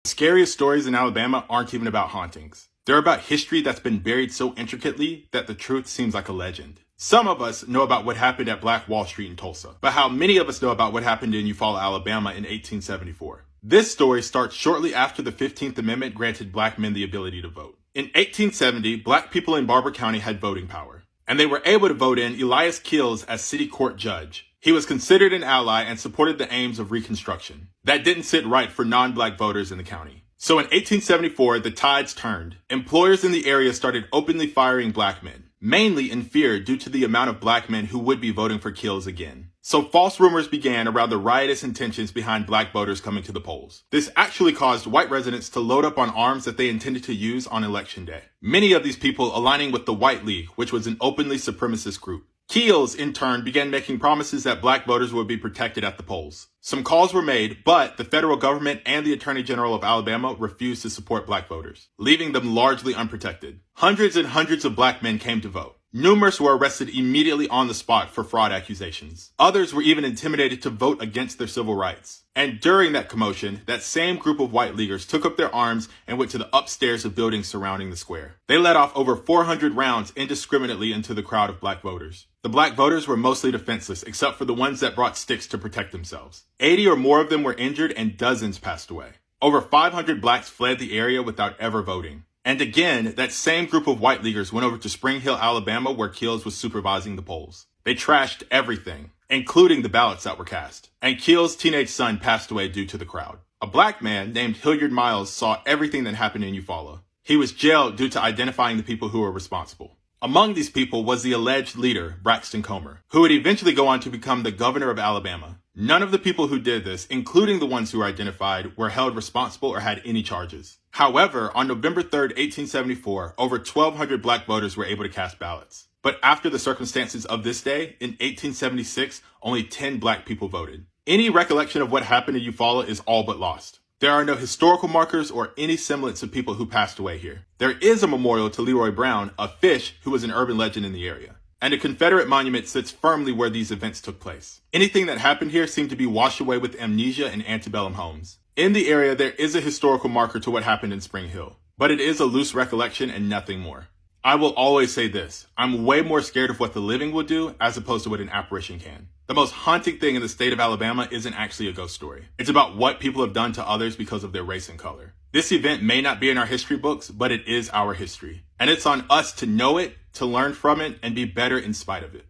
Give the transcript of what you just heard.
The scariest stories in Alabama aren't even about hauntings. They're about history that's been buried so intricately that the truth seems like a legend. Some of us know about what happened at Black Wall Street in Tulsa, but how many of us know about what happened in Eufaula, Alabama in 1874? This story starts shortly after the 15th Amendment granted black men the ability to vote. In 1870, black people in Barber County had voting power, and they were able to vote in Elias Keels as city court judge. He was considered an ally and supported the aims of Reconstruction. That didn't sit right for non-black voters in the county. So in 1874, the tides turned. Employers in the area started openly firing black men, mainly in fear due to the amount of black men who would be voting for Keels again. So false rumors began around the riotous intentions behind black voters coming to the polls. This actually caused white residents to load up on arms that they intended to use on Election Day. Many of these people aligning with the White League, which was an openly supremacist group. Keels, in turn, began making promises that black voters would be protected at the polls. Some calls were made, but the federal government and the Attorney General of Alabama refused to support black voters, leaving them largely unprotected. Hundreds and hundreds of black men came to vote. Numerous were arrested immediately on the spot for fraud accusations. Others were even intimidated to vote against their civil rights. And during that commotion, that same group of white leaguers took up their arms and went to the upstairs of buildings surrounding the square. They let off over 400 rounds indiscriminately into the crowd of black voters. The black voters were mostly defenseless, except for the ones that brought sticks to protect themselves. 80 or more of them were injured and dozens passed away. Over 500 blacks fled the area without ever voting. And again, that same group of white leaguers went over to Spring Hill, Alabama, where Keels was supervising the polls. They trashed everything, including the ballots that were cast. And Keels' teenage son passed away due to the crowd. A black man named Hilliard Miles saw everything that happened in Eufaula. He was jailed due to identifying the people who were responsible. Among these people was the alleged leader, Braxton Comer, who would eventually go on to become the governor of Alabama. None of the people who did this, including the ones who were identified, were held responsible or had any charges. However, on November 3rd, 1874, over 1,200 black voters were able to cast ballots. But after the circumstances of this day, in 1876, only 10 black people voted. Any recollection of what happened in Eufaula is all but lost. There are no historical markers or any semblance of people who passed away here. There is a memorial to Leroy Brown, a fish who was an urban legend in the area. And a Confederate monument sits firmly where these events took place. Anything that happened here seemed to be washed away with amnesia and antebellum homes. In the area, there is a historical marker to what happened in Spring Hill, but it is a loose recollection and nothing more. I will always say this, I'm way more scared of what the living will do as opposed to what an apparition can. The most haunting thing in the state of Alabama isn't actually a ghost story. It's about what people have done to others because of their race and color. This event may not be in our history books, but it is our history. And it's on us to know it, to learn from it, and be better in spite of it.